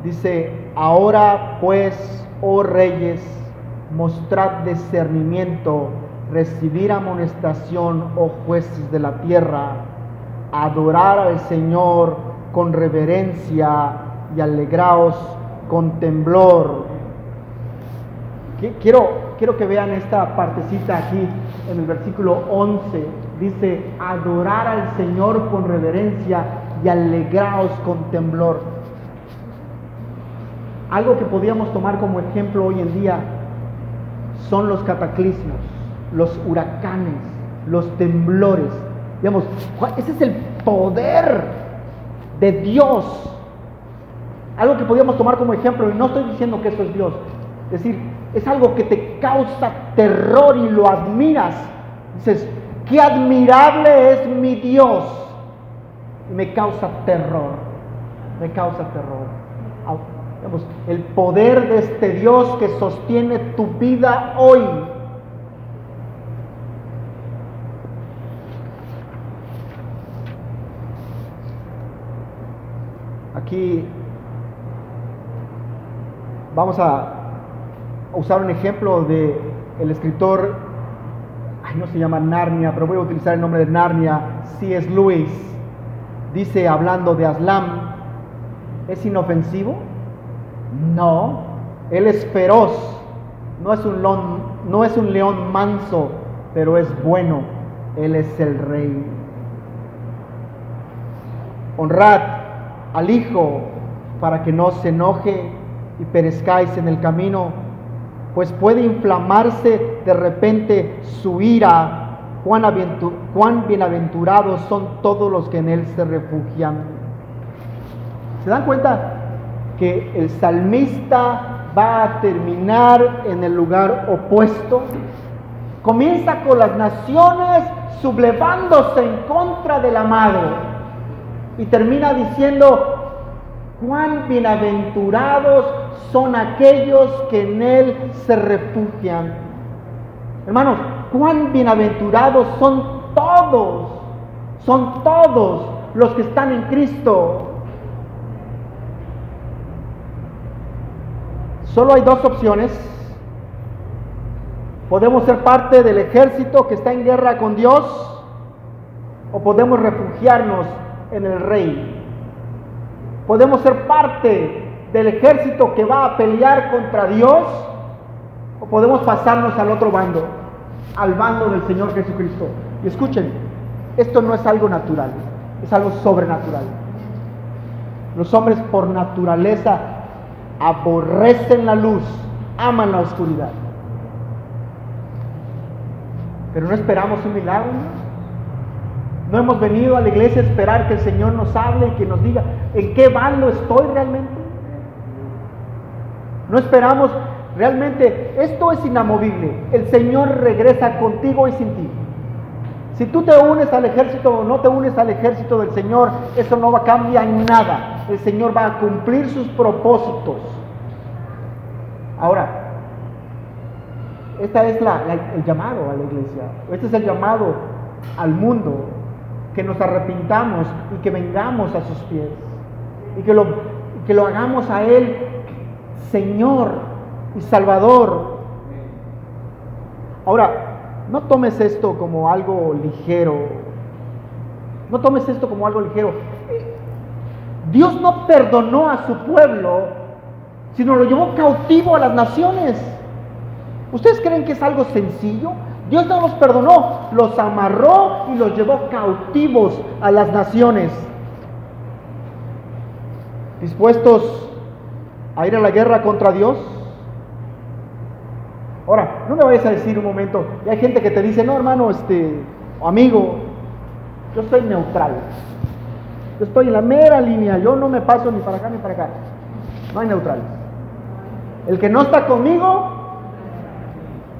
dice: ahora pues, oh reyes, mostrad discernimiento, recibir amonestación, oh jueces de la tierra, adorar al Señor con reverencia y alegraos con temblor. Quiero que vean esta partecita aquí en el versículo 11. Dice: adorar al Señor con reverencia y alegraos con temblor. Algo que podríamos tomar como ejemplo hoy en día son los cataclismos, los huracanes, los temblores. Digamos, ese es el poder de Dios. algo que podríamos tomar como ejemplo, y no estoy diciendo que eso es Dios, es decir, es algo que te causa terror y lo admiras. Dices, qué admirable es mi Dios. Y me causa terror, me causa terror. Vemos, el poder de este Dios que sostiene tu vida hoy. Aquí vamos a usar un ejemplo de el escritor, no se llama Narnia, pero voy a utilizar el nombre de Narnia, C.S. Lewis. Dice, hablando de Aslan, ¿es inofensivo? No, él es feroz, no es un león manso, pero es bueno, él es el rey. Honrad al Hijo para que no se enoje y perezcáis en el camino, pues puede inflamarse de repente su ira. Cuán bienaventurados son todos los que en Él se refugian. ¿Se dan cuenta que el salmista va a terminar en el lugar opuesto? Comienza con las naciones sublevándose en contra del amado y termina diciendo, cuán bienaventurados son aquellos que en Él se refugian. Hermanos, cuán bienaventurados son todos los que están en Cristo. Solo hay dos opciones. Podemos ser parte del ejército que está en guerra con Dios, o podemos refugiarnos en el Rey. Podemos ser parte del ejército que va a pelear contra Dios, o podemos pasarnos al otro bando, al bando del Señor Jesucristo. Y escuchen, esto no es algo natural, es algo sobrenatural. Los hombres por naturaleza aborrecen la luz, aman la oscuridad. Pero no esperamos un milagro, ¿no? No hemos venido a la iglesia a esperar que el Señor nos hable y que nos diga en qué bando estoy realmente. No esperamos realmente, esto es inamovible. El Señor regresa contigo y sin ti. Si tú te unes al ejército o no te unes al ejército del Señor, eso no va a cambiar nada. El Señor va a cumplir sus propósitos. Ahora, este es el llamado a la iglesia. Este es el llamado al mundo. Que nos arrepintamos y que vengamos a sus pies. Y que lo hagamos a Él Señor y Salvador. Ahora, no tomes esto como algo ligero. No tomes esto como algo ligero. Dios no perdonó a su pueblo, sino lo llevó cautivo a las naciones. ¿Ustedes creen que es algo sencillo? Dios no los perdonó, los amarró y los llevó cautivos a las naciones. ¿Dispuestos a ir a la guerra contra Dios? Ahora, no me vayas a decir un momento, y hay gente que te dice, no hermano, amigo, yo soy neutral. Yo estoy en la mera línea, yo no me paso ni para acá ni para acá. No hay neutrales. El que no está conmigo,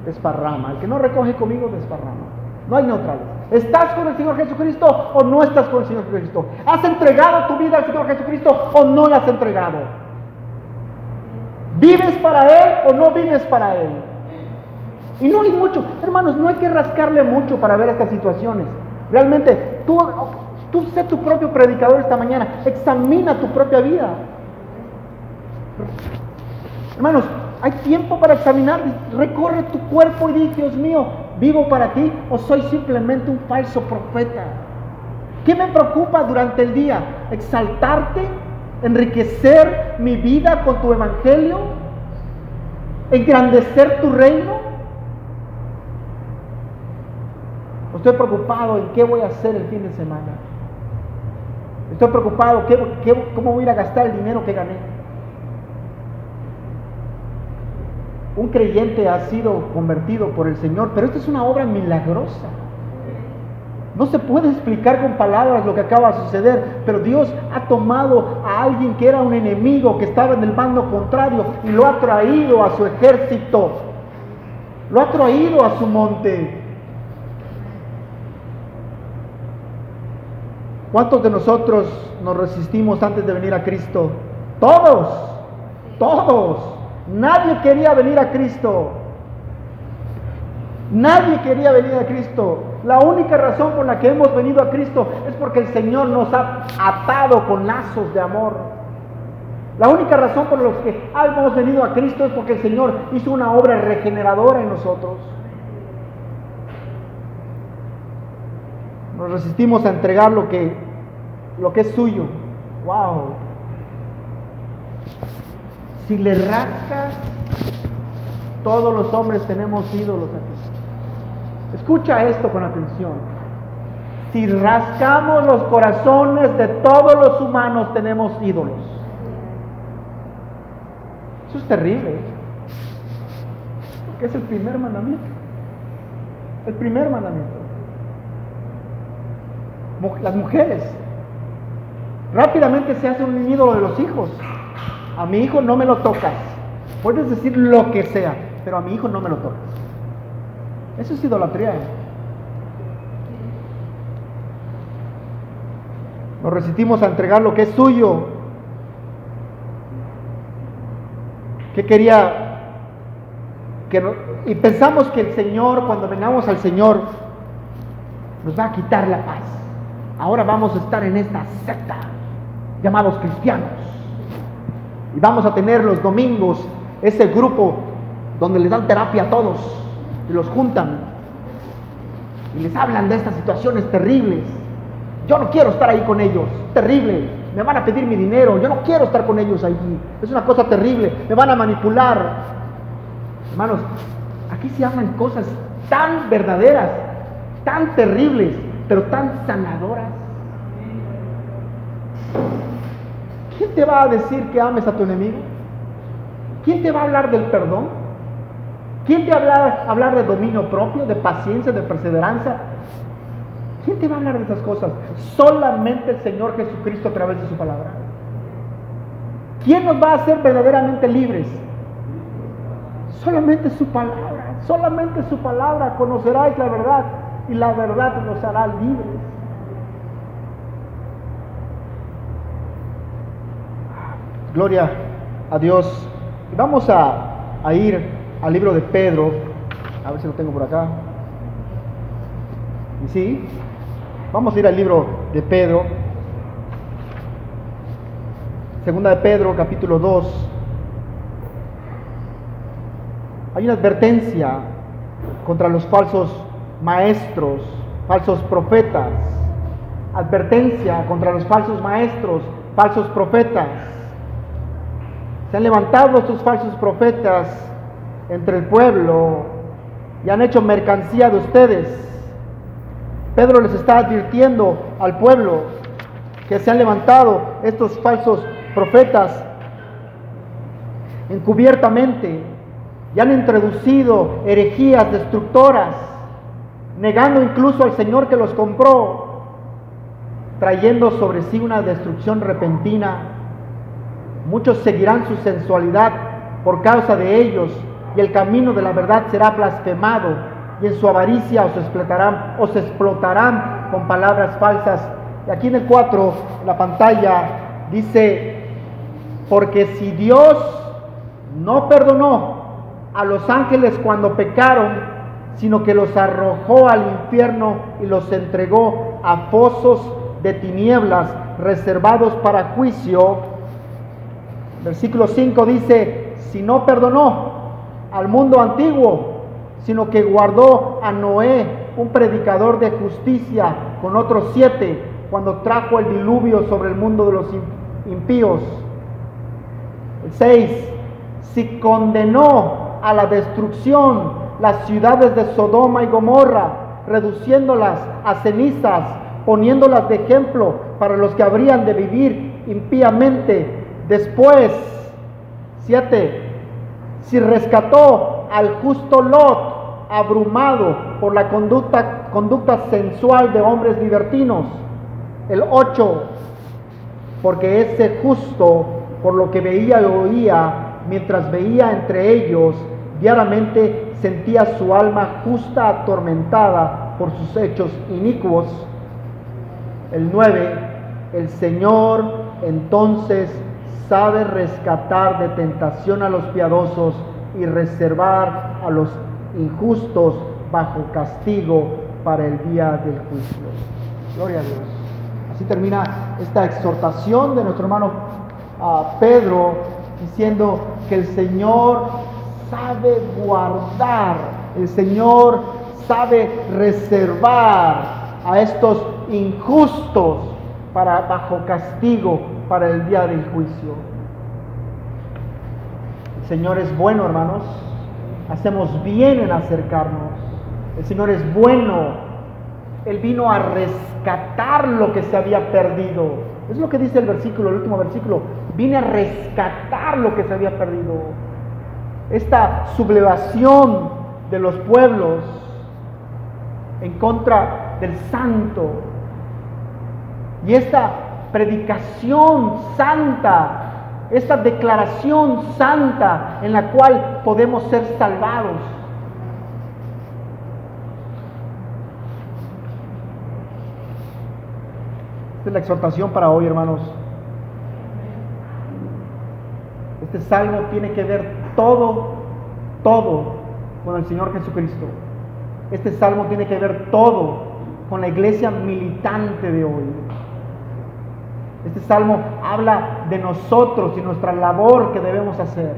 desparrama. El que no recoge conmigo, desparrama. No hay neutrales. ¿Estás con el Señor Jesucristo o no estás con el Señor Jesucristo? ¿Has entregado tu vida al Señor Jesucristo o no la has entregado? ¿Vives para Él o no vives para Él? Y no hay mucho, hermanos, no hay que rascarle mucho para ver estas situaciones. Realmente, tú sé tu propio predicador esta mañana. Examina tu propia vida. Hermanos, hay tiempo para examinar. Recorre tu cuerpo y di, Dios mío, ¿vivo para ti o soy simplemente un falso profeta? ¿Qué me preocupa durante el día? ¿Exaltarte? ¿Enriquecer mi vida con tu evangelio? ¿Engrandecer tu reino? Estoy preocupado en qué voy a hacer el fin de semana. Estoy preocupado cómo voy a ir a gastar el dinero que gané. Un creyente ha sido convertido por el Señor, pero esta es una obra milagrosa. No se puede explicar con palabras lo que acaba de suceder, pero Dios ha tomado a alguien que era un enemigo, que estaba en el bando contrario, y lo ha traído a su ejército, lo ha traído a su monte. ¿Cuántos de nosotros nos resistimos antes de venir a Cristo? Todos, todos. Nadie quería venir a Cristo. Nadie quería venir a Cristo. La única razón por la que hemos venido a Cristo es porque el Señor nos ha atado con lazos de amor. La única razón por la que hemos venido a Cristo es porque el Señor hizo una obra regeneradora en nosotros. Nos resistimos a entregar lo que es suyo. ¡Wow! Si le rascas, todos los hombres tenemos ídolos aquí. Escucha esto con atención. Si rascamos los corazones de todos los humanos, tenemos ídolos. Eso es terrible. Porque es el primer mandamiento. El primer mandamiento. Las mujeres rápidamente se hacen un ídolo de los hijos. A mi hijo no me lo tocas. Puedes decir lo que sea, pero a mi hijo no me lo tocas. Eso es idolatría. Nos resistimos a entregar lo que es suyo. ¿Qué quería? Y pensamos que el Señor, cuando vengamos al Señor, nos va a quitar la paz. Ahora vamos a estar en esta secta llamados cristianos. Y vamos a tener los domingos ese grupo donde les dan terapia a todos. Y los juntan y les hablan de estas situaciones terribles. Yo no quiero estar ahí con ellos, terrible. Me van a pedir mi dinero, yo no quiero estar con ellos allí. Es una cosa terrible, me van a manipular. Hermanos, aquí se hablan cosas tan verdaderas, tan terribles, pero tan sanadoras. ¿Quién te va a decir que ames a tu enemigo? ¿Quién te va a hablar del perdón? ¿Quién te va a hablar de dominio propio, de paciencia, de perseverancia? ¿Quién te va a hablar de esas cosas? Solamente el Señor Jesucristo a través de su palabra. ¿Quién nos va a hacer verdaderamente libres? Solamente su palabra, solamente su palabra. Conoceráis la verdad y la verdad nos hará libres. Gloria a Dios. Vamos a ir al libro de Pedro, a ver si lo tengo por acá. Y sí, vamos a ir al libro de Pedro, segunda de Pedro, capítulo 2. Hay una advertencia contra los falsos maestros, falsos profetas. Advertencia contra los falsos maestros, falsos profetas. Se han levantado estos falsos profetas entre el pueblo y han hecho mercancía de ustedes. Pedro les está advirtiendo al pueblo que se han levantado estos falsos profetas encubiertamente y han introducido herejías destructoras, negando incluso al Señor que los compró, trayendo sobre sí una destrucción repentina. Muchos seguirán su sensualidad por causa de ellos, y el camino de la verdad será blasfemado, y en su avaricia os explotarán con palabras falsas. Y aquí en el 4, en la pantalla, dice: porque si Dios no perdonó a los ángeles cuando pecaron, sino que los arrojó al infierno y los entregó a fosos de tinieblas reservados para juicio. Versículo 5 dice: si no perdonó al mundo antiguo, sino que guardó a Noé, un predicador de justicia, con otros 7, cuando trajo el diluvio sobre el mundo de los impíos. El 6, si condenó a la destrucción las ciudades de Sodoma y Gomorra, reduciéndolas a cenizas, poniéndolas de ejemplo para los que habrían de vivir impíamente. Después, 7, si rescató al justo Lot, abrumado por la conducta sensual de hombres libertinos. El 8, porque ese justo, por lo que veía y oía, mientras veía entre ellos, diariamente sentía su alma justa atormentada por sus hechos inicuos. El 9, el Señor entonces sabe rescatar de tentación a los piadosos y reservar a los injustos bajo castigo para el día del juicio. Gloria a Dios. Así termina esta exhortación de nuestro hermano Pedro, diciendo que el Señor sabe guardar, el Señor sabe reservar a estos injustos bajo castigo para el día del juicio. El Señor es bueno, hermanos. Hacemos bien en acercarnos. El Señor es bueno. Él vino a rescatar lo que se había perdido. Es lo que dice el versículo, el último versículo. Vine a rescatar lo que se había perdido. Esta sublevación de los pueblos en contra del santo y esta predicación santa, esta declaración santa en la cual podemos ser salvados. Esta es la exhortación para hoy, hermanos. Este salmo tiene que ver todo con el Señor Jesucristo. Este salmo tiene que ver todo con la iglesia militante de hoy. Este salmo habla de nosotros y nuestra labor que debemos hacer.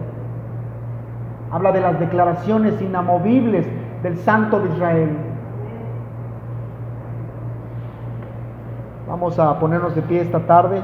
Habla de las declaraciones inamovibles del Santo de Israel. Vamos a ponernos de pie esta tarde.